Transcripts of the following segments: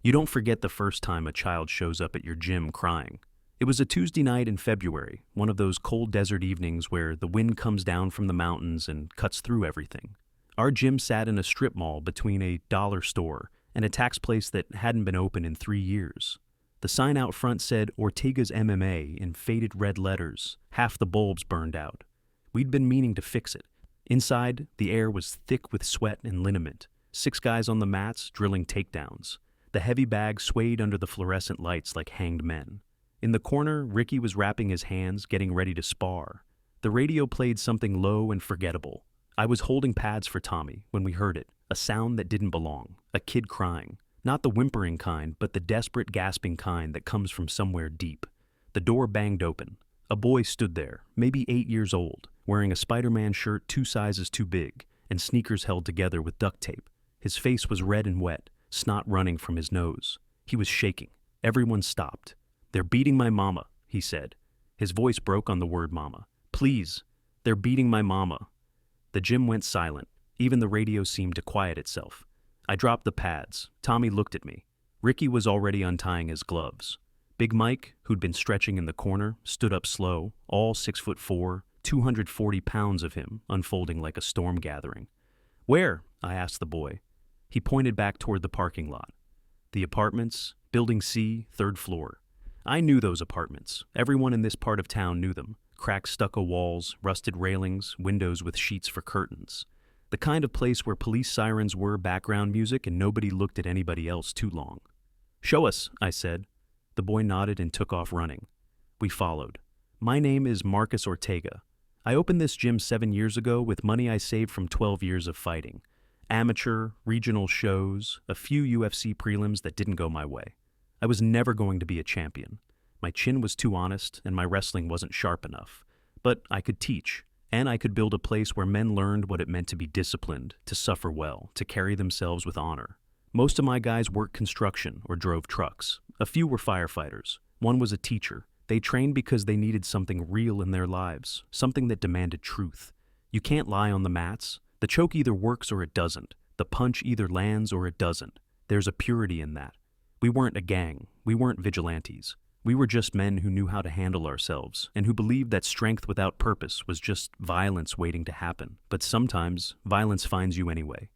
You don't forget the first time a child shows up at your gym crying. It was a Tuesday night in February, one of those cold desert evenings where the wind comes down from the mountains and cuts through everything. Our gym sat in a strip mall between a dollar store and a tax place that hadn't been open in 3 years. The sign out front said Ortega's MMA in faded red letters, half the bulbs burned out. We'd been meaning to fix it. Inside, the air was thick with sweat and liniment. 6 guys on the mats drilling takedowns. The heavy bag swayed under the fluorescent lights like hanged men. In the corner, Ricky was wrapping his hands, getting ready to spar. The radio played something low and forgettable. I was holding pads for Tommy when we heard it, a sound that didn't belong, a kid crying. Not the whimpering kind, but the desperate, gasping kind that comes from somewhere deep. The door banged open. A boy stood there, maybe 8 years old, wearing a Spider-Man shirt 2 sizes too big, and sneakers held together with duct tape. His face was red and wet, snot running from his nose. He was shaking. Everyone stopped. "They're beating my mama," he said. His voice broke on the word mama. "Please, they're beating my mama." The gym went silent. Even the radio seemed to quiet itself. I dropped the pads. Tommy looked at me. Ricky was already untying his gloves. Big Mike, who'd been stretching in the corner, stood up slow, all 6'4", 240 pounds of him, unfolding like a storm gathering. "Where?" I asked the boy. He pointed back toward the parking lot. "The apartments, Building C, 3rd floor." I knew those apartments. Everyone in this part of town knew them. Cracked stucco walls, rusted railings, windows with sheets for curtains. The kind of place where police sirens were background music and nobody looked at anybody else too long. "Show us," I said. The boy nodded and took off running. We followed. "My name is Marcus Ortega. I opened this gym 7 years ago with money I saved from 12 years of fighting. Amateur, regional shows, a few UFC prelims that didn't go my way. I was never going to be a champion. My chin was too honest and my wrestling wasn't sharp enough. But I could teach. And I could build a place where men learned what it meant to be disciplined, to suffer well, to carry themselves with honor. Most of my guys worked construction or drove trucks. A few were firefighters. One was a teacher. They trained because they needed something real in their lives, something that demanded truth. You can't lie on the mats. The choke either works or it doesn't. The punch either lands or it doesn't. There's a purity in that. We weren't a gang. We weren't vigilantes. We were just men who knew how to handle ourselves and who believed that strength without purpose was just violence waiting to happen. But sometimes, violence finds you anyway.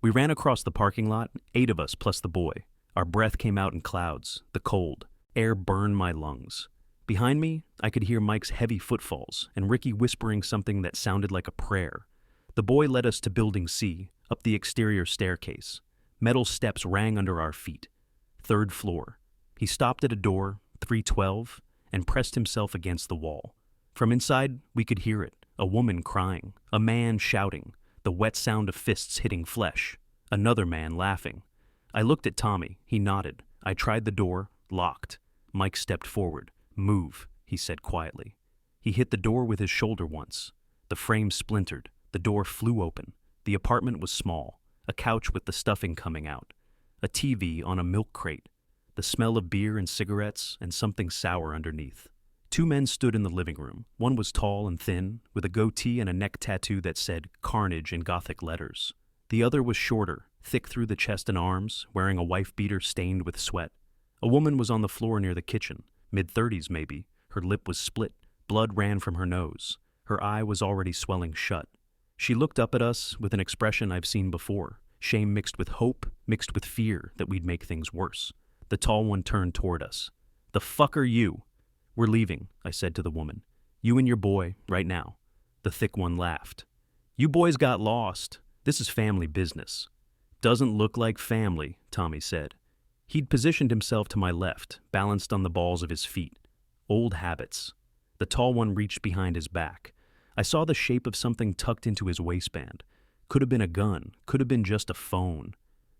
We ran across the parking lot, 8 of us plus the boy. Our breath came out in clouds, the cold. Air burned my lungs. Behind me, I could hear Mike's heavy footfalls and Ricky whispering something that sounded like a prayer. The boy led us to Building C, up the exterior staircase. Metal steps rang under our feet. 3rd floor. He stopped at a door, 312, and pressed himself against the wall. From inside, we could hear it, a woman crying, a man shouting, the wet sound of fists hitting flesh, another man laughing. I looked at Tommy. He nodded. I tried the door, locked. Mike stepped forward. "Move," he said quietly. He hit the door with his shoulder once. The frame splintered. The door flew open. The apartment was small, a couch with the stuffing coming out, a TV on a milk crate, the smell of beer and cigarettes, and something sour underneath. 2 men stood in the living room. One was tall and thin, with a goatee and a neck tattoo that said Carnage in Gothic letters. The other was shorter, thick through the chest and arms, wearing a wife beater stained with sweat. A woman was on the floor near the kitchen, mid-30s maybe. Her lip was split. Blood ran from her nose. Her eye was already swelling shut. She looked up at us with an expression I've seen before, shame mixed with hope, mixed with fear that we'd make things worse. The tall one turned toward us. "The fuck are you?" "We're leaving," I said to the woman. "You and your boy, right now." The thick one laughed. "You boys got lost. This is family business." "Doesn't look like family," Tommy said. He'd positioned himself to my left, balanced on the balls of his feet. Old habits. The tall one reached behind his back. I saw the shape of something tucked into his waistband. Could have been a gun, could have been just a phone.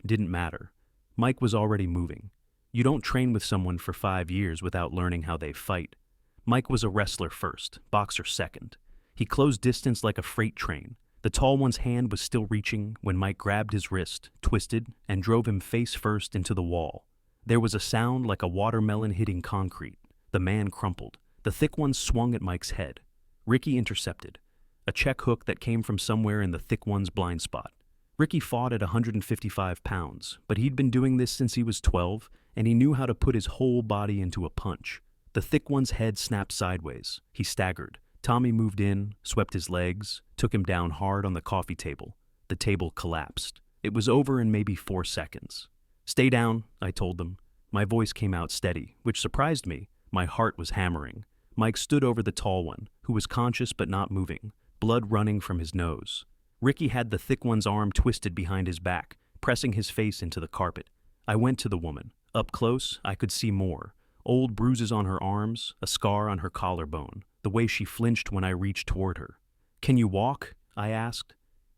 Didn't matter. Mike was already moving. You don't train with someone for 5 years without learning how they fight. Mike was a wrestler first, boxer second. He closed distance like a freight train. The tall one's hand was still reaching when Mike grabbed his wrist, twisted, and drove him face first into the wall. There was a sound like a watermelon hitting concrete. The man crumpled. The thick one swung at Mike's head. Ricky intercepted. A check hook that came from somewhere in the thick one's blind spot. Ricky fought at 155 pounds, but he'd been doing this since he was 12, and he knew how to put his whole body into a punch. The thick one's head snapped sideways. He staggered. Tommy moved in, swept his legs, took him down hard on the coffee table. The table collapsed. It was over in maybe 4 seconds. "Stay down," I told them. My voice came out steady, which surprised me. My heart was hammering. Mike stood over the tall one, who was conscious but not moving, blood running from his nose. Ricky had the thick one's arm twisted behind his back, pressing his face into the carpet. I went to the woman. Up close, I could see more. Old bruises on her arms, a scar on her collarbone, the way she flinched when I reached toward her. "Can you walk?" I asked.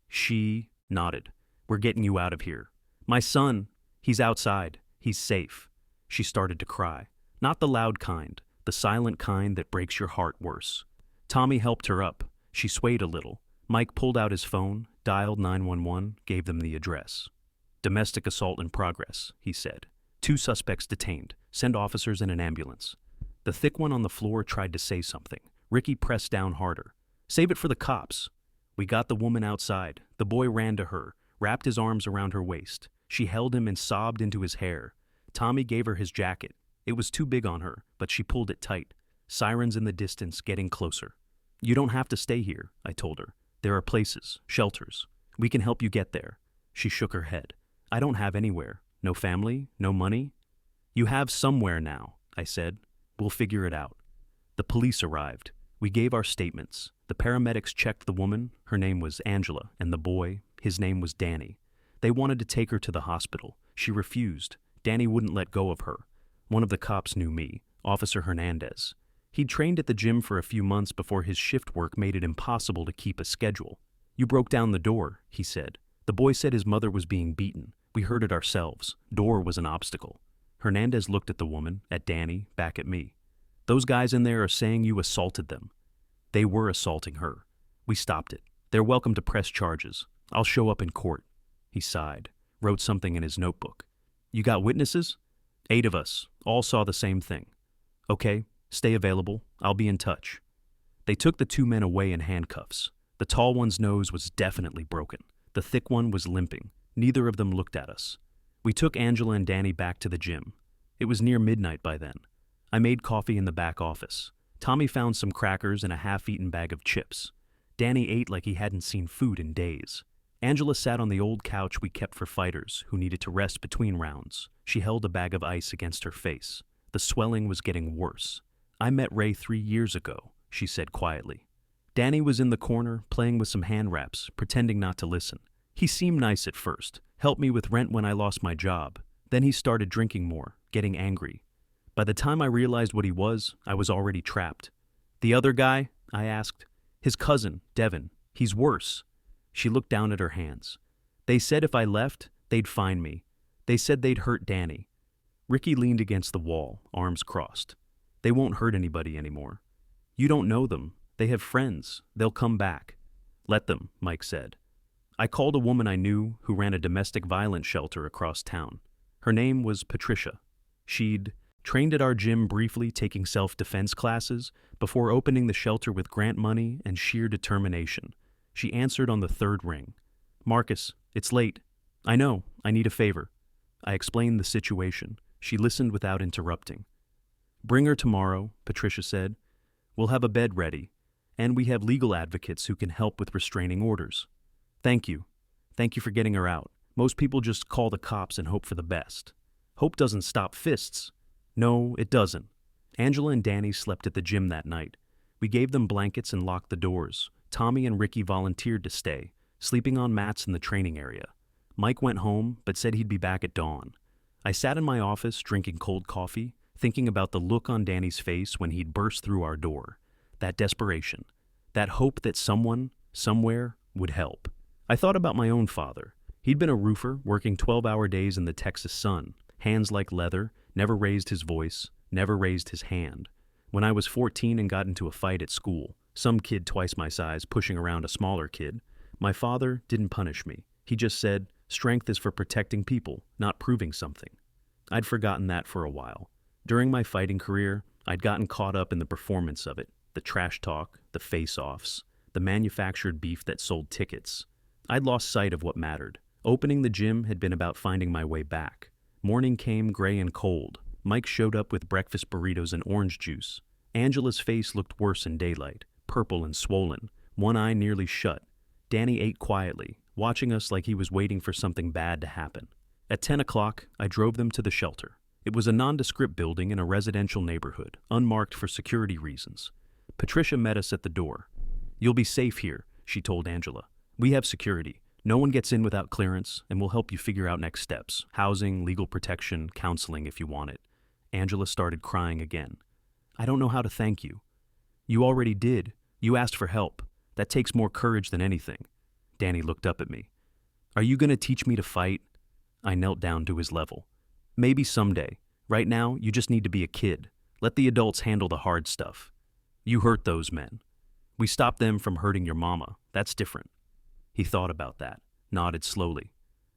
She nodded. "We're getting you out of here." "My son, he's outside. He's safe." She started to cry. Not the loud kind, the silent kind that breaks your heart worse. Tommy helped her up. She swayed a little. Mike pulled out his phone, dialed 911, gave them the address. "Domestic assault in progress," he said. "2 suspects detained. Send officers and an ambulance." The thick one on the floor tried to say something. Ricky pressed down harder. "Save it for the cops." We got the woman outside. The boy ran to her, wrapped his arms around her waist. She held him and sobbed into his hair. Tommy gave her his jacket. It was too big on her, but she pulled it tight. Sirens in the distance getting closer. "You don't have to stay here," I told her. "There are places, shelters. We can help you get there." She shook her head. "I don't have anywhere. No family, no money." "You have somewhere now," I said. "We'll figure it out." The police arrived. We gave our statements. The paramedics checked the woman. Her name was Angela, and the boy, his name was Danny. They wanted to take her to the hospital. She refused. Danny wouldn't let go of her. One of the cops knew me, Officer Hernandez. He'd trained at the gym for a few months before his shift work made it impossible to keep a schedule. "You broke down the door," he said. "The boy said his mother was being beaten. We heard it ourselves. Door was an obstacle." Hernandez looked at the woman, at Danny, back at me. "Those guys in there are saying you assaulted them." They were assaulting her. We stopped it. "They're welcome to press charges. I'll show up in court." He sighed, wrote something in his notebook. "You got witnesses?" 8 of us, all saw the same thing." "Okay, stay available. I'll be in touch." They took the 2 men away in handcuffs. The tall one's nose was definitely broken. The thick one was limping. Neither of them looked at us. We took Angela and Danny back to the gym. It was near midnight by then. I made coffee in the back office. Tommy found some crackers and a half-eaten bag of chips. Danny ate like he hadn't seen food in days. Angela sat on the old couch we kept for fighters who needed to rest between rounds. She held a bag of ice against her face. The swelling was getting worse. "I met Ray 3 years ago," she said quietly. Danny was in the corner, playing with some hand wraps, pretending not to listen. He seemed nice at first, helped me with rent when I lost my job. Then he started drinking more, getting angry. By the time I realized what he was, I was already trapped. "The other guy?" I asked. "His cousin, Devin. He's worse." She looked down at her hands. "They said if I left, they'd find me. They said they'd hurt Danny." Ricky leaned against the wall, arms crossed. "They won't hurt anybody anymore. You don't know them. They have friends. They'll come back." "Let them," Mike said. I called a woman I knew who ran a domestic violence shelter across town. Her name was Patricia. She'd trained at our gym briefly, taking self-defense classes, before opening the shelter with grant money and sheer determination. She answered on the 3rd ring. "Marcus, it's late." "I know, I need a favor." I explained the situation. She listened without interrupting. "Bring her tomorrow," Patricia said. "We'll have a bed ready, and we have legal advocates who can help with restraining orders." "Thank you. Thank you for getting her out. Most people just call the cops and hope for the best." "Hope doesn't stop fists." "No, it doesn't." Angela and Danny slept at the gym that night. We gave them blankets and locked the doors. Tommy and Ricky volunteered to stay, sleeping on mats in the training area. Mike went home, but said he'd be back at dawn. I sat in my office drinking cold coffee, thinking about the look on Danny's face when he'd burst through our door. That desperation. That hope that someone, somewhere, would help. I thought about my own father. He'd been a roofer, working 12-hour days in the Texas sun, hands like leather, never raised his voice, never raised his hand. When I was 14 and got into a fight at school, some kid twice my size pushing around a smaller kid, my father didn't punish me. He just said, "Strength is for protecting people, not proving something." I'd forgotten that for a while. During my fighting career, I'd gotten caught up in the performance of it, the trash talk, the face-offs, the manufactured beef that sold tickets. I'd lost sight of what mattered. Opening the gym had been about finding my way back. Morning came gray and cold. Mike showed up with breakfast burritos and orange juice. Angela's face looked worse in daylight, purple and swollen, one eye nearly shut. Danny ate quietly, watching us like he was waiting for something bad to happen. At 10 o'clock, I drove them to the shelter. It was a nondescript building in a residential neighborhood, unmarked for security reasons. Patricia met us at the door. "You'll be safe here," she told Angela. "We have security. No one gets in without clearance, and we'll help you figure out next steps. Housing, legal protection, counseling if you want it." Angela started crying again. "I don't know how to thank you." "You already did. You asked for help. That takes more courage than anything." Danny looked up at me. "Are you going to teach me to fight?" I knelt down to his level. "Maybe someday. Right now, you just need to be a kid. Let the adults handle the hard stuff. You hurt those men. We stopped them from hurting your mama. That's different." He thought about that, nodded slowly.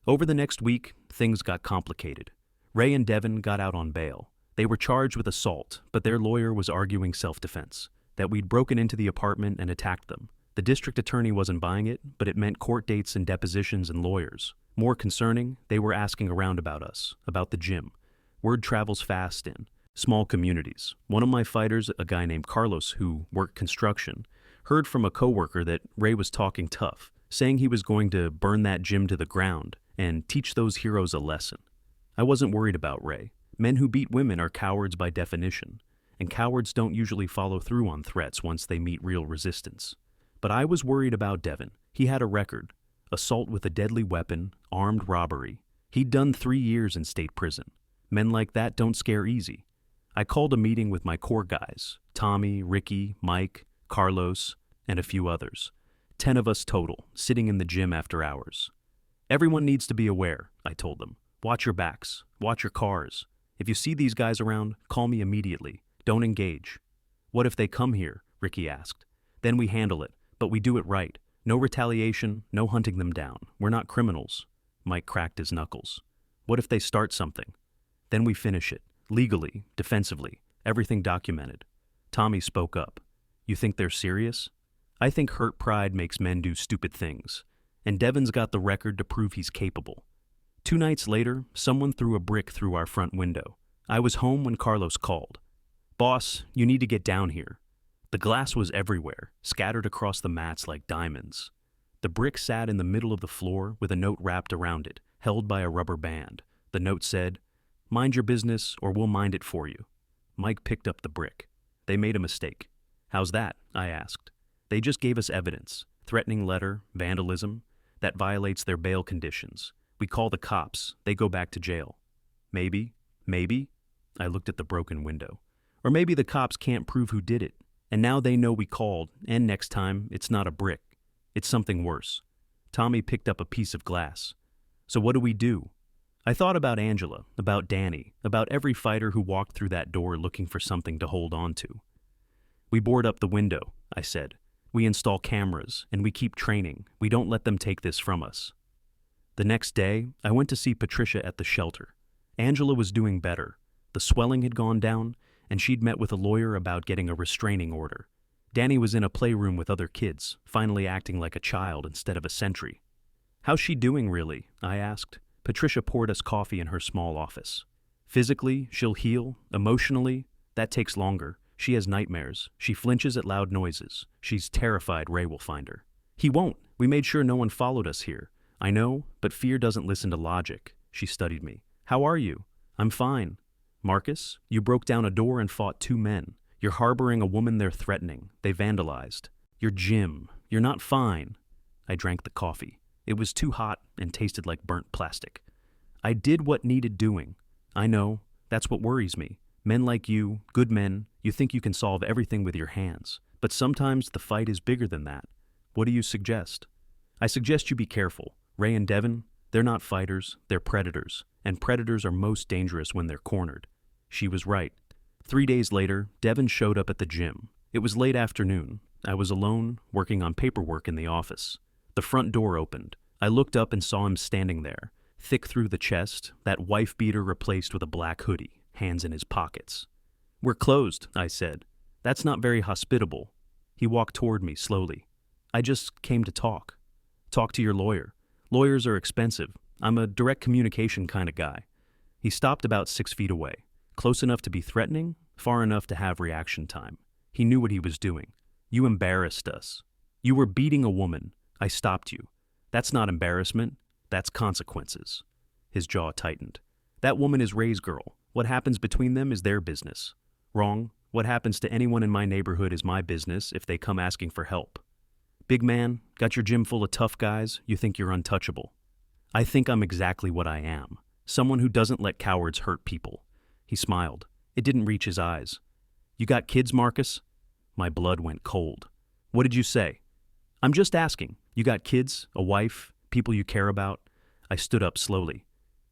Over the next week, things got complicated. Ray and Devin got out on bail. They were charged with assault, but their lawyer was arguing self-defense, that we'd broken into the apartment and attacked them. The district attorney wasn't buying it, but it meant court dates and depositions and lawyers. More concerning, they were asking around about us, about the gym. Word travels fast in small communities. One of my fighters, a guy named Carlos who worked construction, heard from a coworker that Ray was talking tough, saying he was going to burn that gym to the ground and teach those heroes a lesson. I wasn't worried about Ray. Men who beat women are cowards by definition, and cowards don't usually follow through on threats once they meet real resistance. But I was worried about Devin. He had a record: assault with a deadly weapon, armed robbery. He'd done 3 years in state prison. Men like that don't scare easy. I called a meeting with my core guys: Tommy, Ricky, Mike, Carlos, and a few others. 10 of us total, sitting in the gym after hours. "Everyone needs to be aware," I told them. "Watch your backs. Watch your cars. If you see these guys around, call me immediately. Don't engage." "What if they come here?" Ricky asked. "Then we handle it, but we do it right. No retaliation, no hunting them down. We're not criminals." Mike cracked his knuckles. "What if they start something?" "Then we finish it. Legally, defensively, everything documented." Tommy spoke up. "You think they're serious?" "I think hurt pride makes men do stupid things. And Devin's got the record to prove he's capable." 2 nights later, someone threw a brick through our front window. I was home when Carlos called. "Boss, you need to get down here." The glass was everywhere, scattered across the mats like diamonds. The brick sat in the middle of the floor with a note wrapped around it, held by a rubber band. The note said, "Mind your business or we'll mind it for you." Mike picked up the brick. "They made a mistake." "How's that?" I asked. "They just gave us evidence. Threatening letter, vandalism. That violates their bail conditions. We call the cops. They go back to jail." Maybe. I looked at the broken window. "Or maybe the cops can't prove who did it. And now they know we called, and next time, it's not a brick. It's something worse." Tommy picked up a piece of glass. "So what do we do?" I thought about Angela, about Danny, about every fighter who walked through that door looking for something to hold on to. "We board up the window," I said. "We install cameras, and we keep training. We don't let them take this from us." The next day, I went to see Patricia at the shelter. Angela was doing better. The swelling had gone down, and she'd met with a lawyer about getting a restraining order. Danny was in a playroom with other kids, finally acting like a child instead of a sentry. "How's she doing, really?" I asked. Patricia poured us coffee in her small office. "Physically, she'll heal. Emotionally, that takes longer. She has nightmares. She flinches at loud noises. She's terrified Ray will find her." "He won't. We made sure no one followed us here." "I know, but fear doesn't listen to logic." She studied me. "How are you?" "I'm fine." "Marcus, you broke down a door and fought 2 men. You're harboring a woman they're threatening. They vandalized. Your gym. You're not fine." I drank the coffee. It was too hot and tasted like burnt plastic. "I did what needed doing." "I know. That's what worries me. Men like you, good men, you think you can solve everything with your hands. But sometimes the fight is bigger than that. What do you suggest?" "I suggest you be careful. Ray and Devin, they're not fighters, they're predators, and predators are most dangerous when they're cornered." She was right. 3 days later, Devin showed up at the gym. It was late afternoon. I was alone, working on paperwork in the office. The front door opened. I looked up and saw him standing there, thick through the chest, that wife beater replaced with a black hoodie, hands in his pockets. "We're closed," I said. "That's not very hospitable." He walked toward me slowly. "I just came to talk." "Talk to your lawyer." Lawyers are expensive. I'm a direct communication kind of guy. He stopped about 6 feet away, close enough to be threatening, far enough to have reaction time. He knew what he was doing. You embarrassed us. You were beating a woman. I stopped you. That's not embarrassment. That's consequences. His jaw tightened. That woman is Ray's girl. What happens between them is their business. Wrong. What happens to anyone in my neighborhood is my business if they come asking for help. Big man, got your gym full of tough guys, you think you're untouchable. I think I'm exactly what I am. Someone who doesn't let cowards hurt people. He smiled. It didn't reach his eyes. You got kids, Marcus? My blood went cold. What did you say? I'm just asking. You got kids, a wife, people you care about? I stood up slowly.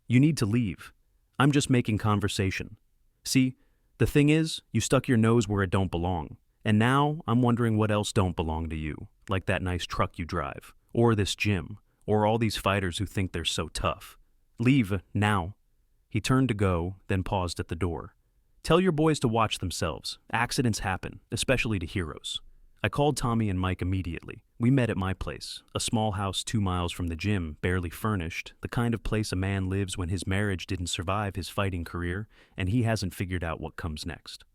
You need to leave. I'm just making conversation. See, the thing is, you stuck your nose where it don't belong. And now I'm wondering what else don't belong to you, like that nice truck you drive, or this gym, or all these fighters who think they're so tough. Leave, now. He turned to go, then paused at the door. Tell your boys to watch themselves. Accidents happen, especially to heroes. I called Tommy and Mike immediately. We met at my place, a small house 2 miles from the gym, barely furnished, the kind of place a man lives when his marriage didn't survive his fighting career and he hasn't figured out what comes next.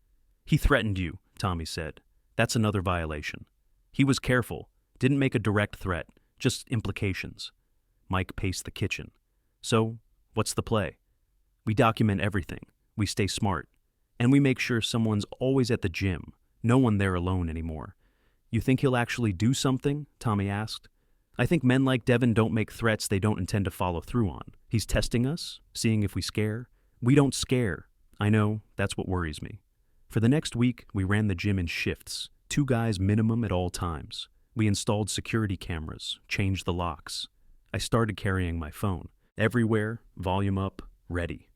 He threatened you, Tommy said. That's another violation. He was careful, didn't make a direct threat, just implications. Mike paced the kitchen. So, what's the play? We document everything. We stay smart. And we make sure someone's always at the gym. No one there alone anymore. You think he'll actually do something? Tommy asked. I think men like Devin don't make threats they don't intend to follow through on. He's testing us, seeing if we scare. We don't scare. I know, that's what worries me. For the next week, we ran the gym in shifts, 2 guys minimum at all times. We installed security cameras, changed the locks. I started carrying my phone. Everywhere, volume up, ready.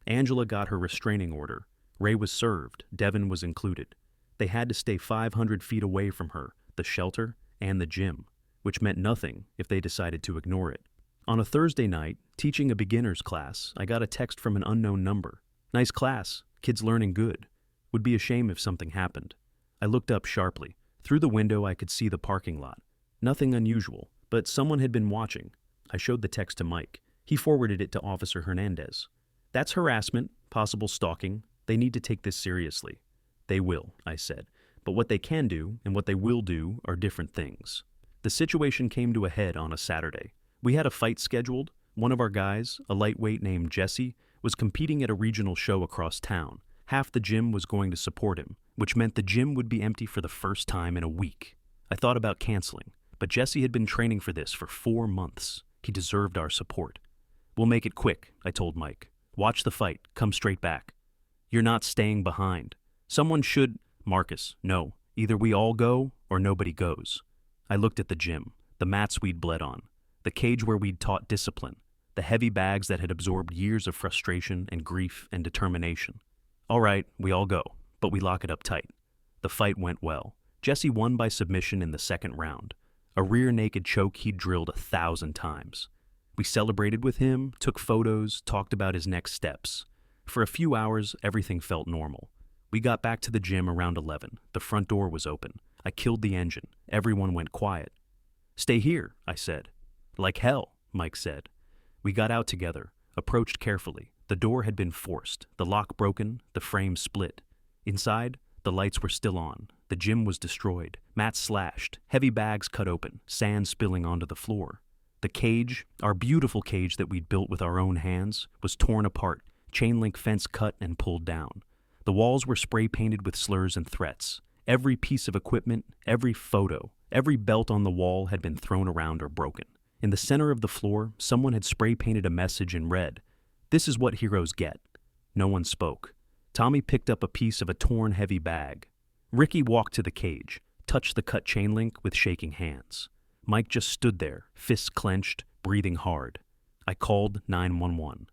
Angela got her restraining order. Ray was served, Devin was included. They had to stay 500 feet away from her, the shelter, and the gym, which meant nothing if they decided to ignore it. On a Thursday night, teaching a beginner's class, I got a text from an unknown number. Nice class, kids learning good. Would be a shame if something happened. I looked up sharply. Through the window I could see the parking lot. Nothing unusual, but someone had been watching. I showed the text to Mike. He forwarded it to Officer Hernandez. That's harassment, possible stalking. They need to take this seriously. They will, I said. But what they can do and what they will do are different things. The situation came to a head on a Saturday. We had a fight scheduled. One of our guys, a lightweight named Jesse, was competing at a regional show across town. Half the gym was going to support him, which meant the gym would be empty for the first time in a week. I thought about canceling, but Jesse had been training for this for 4 months. He deserved our support. We'll make it quick, I told Mike. Watch the fight. Come straight back. You're not staying behind. Someone should... Marcus, no. Either we all go or nobody goes. I looked at the gym, the mats we'd bled on, the cage where we'd taught discipline, the heavy bags that had absorbed years of frustration and grief and determination. All right, we all go, but we lock it up tight. The fight went well. Jesse won by submission in the second round, a rear naked choke he'd drilled 1,000 times. We celebrated with him, took photos, talked about his next steps. For a few hours, everything felt normal. We got back to the gym around 11. The front door was open. I killed the engine. Everyone went quiet. Stay here, I said. Like hell, Mike said. We got out together, approached carefully. The door had been forced, the lock broken, the frame split. Inside, the lights were still on. The gym was destroyed, mats slashed, heavy bags cut open, sand spilling onto the floor. The cage, our beautiful cage that we'd built with our own hands, was torn apart, chain link fence cut and pulled down. The walls were spray painted with slurs and threats. Every piece of equipment, every photo, every belt on the wall had been thrown around or broken. In the center of the floor, someone had spray painted a message in red. This is what heroes get. No one spoke. Tommy picked up a piece of a torn heavy bag. Ricky walked to the cage, touched the cut chain link with shaking hands. Mike just stood there, fists clenched, breathing hard. I called 911.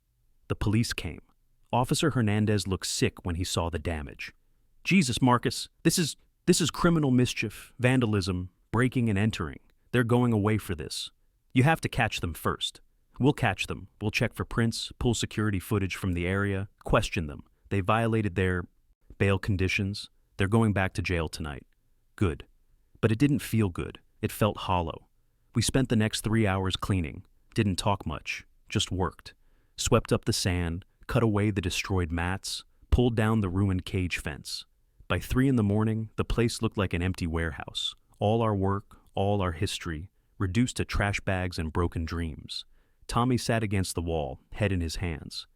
The police came. Officer Hernandez looked sick when he saw the damage. Jesus, Marcus, this is criminal mischief, vandalism, breaking and entering. They're going away for this. You have to catch them first. We'll catch them. We'll check for prints, pull security footage from the area, question them. They violated their bail conditions. They're going back to jail tonight. Good. But it didn't feel good. It felt hollow. We spent the next 3 hours cleaning. didn't talk much, just worked. Swept up the sand, cut away the destroyed mats, pulled down the ruined cage fence. By 3 in the morning, the place looked like an empty warehouse. All our work, all our history, reduced to trash bags and broken dreams. Tommy sat against the wall, head in his hands.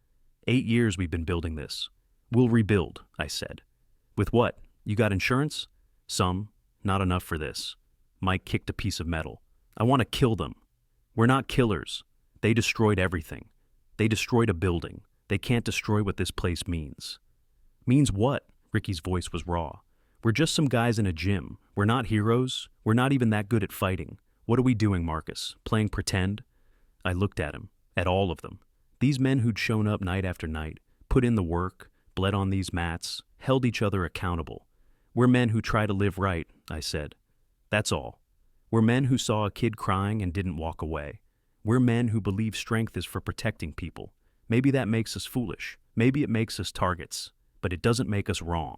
8 years we've been building this. We'll rebuild, I said. With what? You got insurance? Some. Not enough for this. Mike kicked a piece of metal. I want to kill them. We're not killers. They destroyed everything. They destroyed a building. They can't destroy what this place means. Means what? Ricky's voice was raw. We're just some guys in a gym. We're not heroes. We're not even that good at fighting. What are we doing, Marcus? Playing pretend? I looked at him, at all of them. These men who'd shown up night after night, put in the work, bled on these mats, held each other accountable. We're men who try to live right, I said. That's all. We're men who saw a kid crying and didn't walk away. We're men who believe strength is for protecting people. Maybe that makes us foolish. Maybe it makes us targets. But it doesn't make us wrong.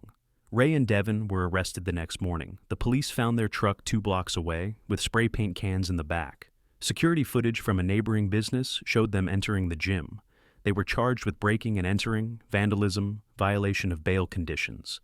Ray and Devin were arrested the next morning. The police found their truck 2 blocks away, with spray paint cans in the back. Security footage from a neighboring business showed them entering the gym. They were charged with breaking and entering, vandalism, violation of bail conditions.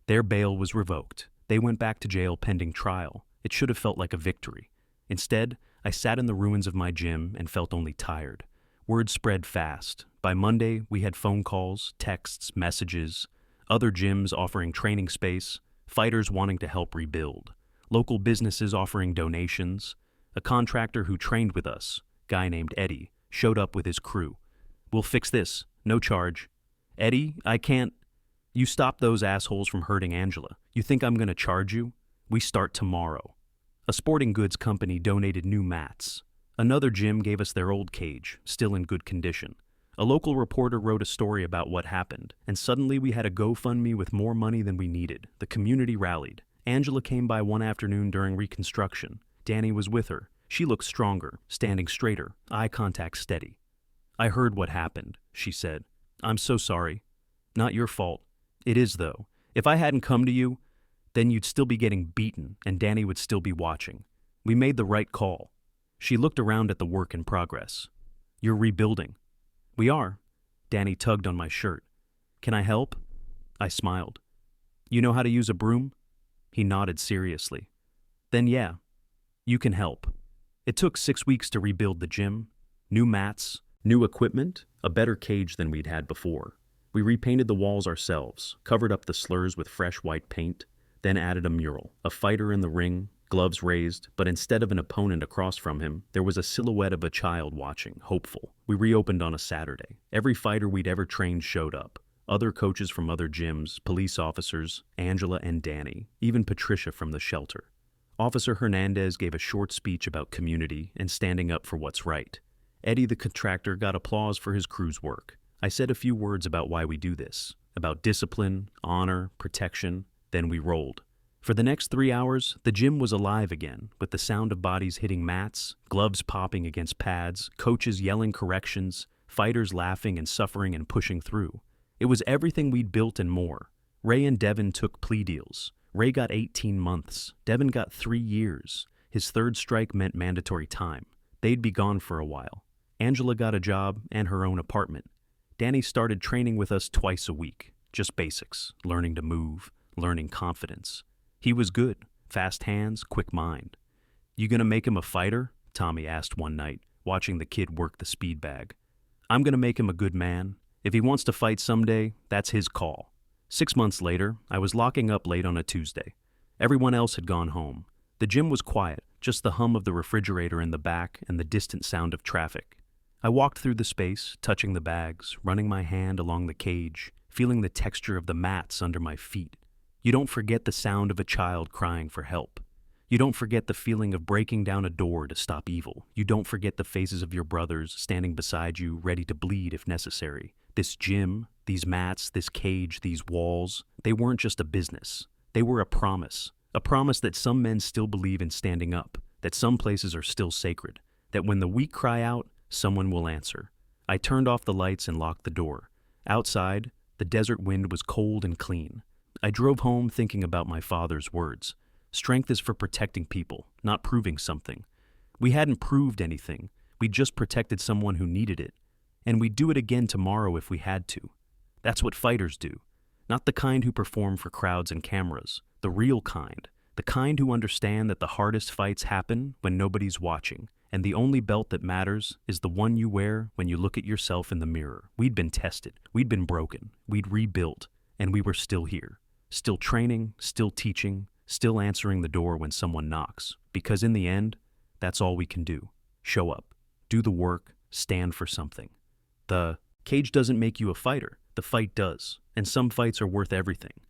Their bail was revoked. They went back to jail pending trial. It should have felt like a victory. Instead, I sat in the ruins of my gym and felt only tired. Word spread fast. By Monday, we had phone calls, texts, messages, other gyms offering training space, fighters wanting to help rebuild, local businesses offering donations. A contractor who trained with us, guy named Eddie, showed up with his crew. We'll fix this, no charge. Eddie, I can't. You stop those assholes from hurting Angela. You think I'm gonna charge you? We start tomorrow. A sporting goods company donated new mats. Another gym gave us their old cage, still in good condition. A local reporter wrote a story about what happened, and suddenly we had a GoFundMe with more money than we needed. The community rallied. Angela came by one afternoon during reconstruction. Danny was with her. She looked stronger, standing straighter, eye contact steady. I heard what happened, she said. I'm so sorry. Not your fault. It is, though. If I hadn't come to you, then you'd still be getting beaten, and Danny would still be watching. We made the right call. She looked around at the work in progress. You're rebuilding. We are. Danny tugged on my shirt. Can I help? I smiled. You know how to use a broom? He nodded seriously. Then yeah, you can help. It took 6 weeks to rebuild the gym. New mats, new equipment, a better cage than we'd had before. We repainted the walls ourselves, covered up the slurs with fresh white paint, then added a mural, a fighter in the ring, gloves raised, but instead of an opponent across from him, there was a silhouette of a child watching, hopeful. We reopened on a Saturday. Every fighter we'd ever trained showed up. Other coaches from other gyms, police officers, Angela and Danny, even Patricia from the shelter. Officer Hernandez gave a short speech about community and standing up for what's right. Eddie the contractor got applause for his crew's work. I said a few words about why we do this, about discipline, honor, protection, then we rolled. For the next 3 hours, the gym was alive again, with the sound of bodies hitting mats, gloves popping against pads, coaches yelling corrections, fighters laughing and suffering and pushing through. It was everything we'd built and more. Ray and Devin took plea deals. Ray got 18 months. Devin got 3 years. His third strike meant mandatory time. They'd be gone for a while. Angela got a job and her own apartment. Danny started training with us twice a week. Just basics, learning to move, learning confidence. He was good, fast hands, quick mind. You gonna make him a fighter? Tommy asked one night, watching the kid work the speed bag. I'm gonna make him a good man. If he wants to fight someday, that's his call. 6 months later, I was locking up late on a Tuesday. Everyone else had gone home. The gym was quiet, just the hum of the refrigerator in the back and the distant sound of traffic. I walked through the space, touching the bags, running my hand along the cage, feeling the texture of the mats under my feet. You don't forget the sound of a child crying for help. You don't forget the feeling of breaking down a door to stop evil. You don't forget the faces of your brothers standing beside you, ready to bleed if necessary. This gym, these mats, this cage, these walls, they weren't just a business. They were a promise that some men still believe in standing up, that some places are still sacred, that when the weak cry out, someone will answer. I turned off the lights and locked the door. Outside, the desert wind was cold and clean. I drove home thinking about my father's words. Strength is for protecting people, not proving something. We hadn't proved anything. We just protected someone who needed it. And we'd do it again tomorrow if we had to. That's what fighters do. Not the kind who perform for crowds and cameras. The real kind. The kind who understand that the hardest fights happen when nobody's watching. And the only belt that matters is the one you wear when you look at yourself in the mirror. We'd been tested. We'd been broken. We'd rebuilt. And we were still here. Still training, still teaching, still answering the door when someone knocks. Because in the end, that's all we can do. Show up. Do the work. Stand for something. The cage doesn't make you a fighter. The fight does. And some fights are worth everything.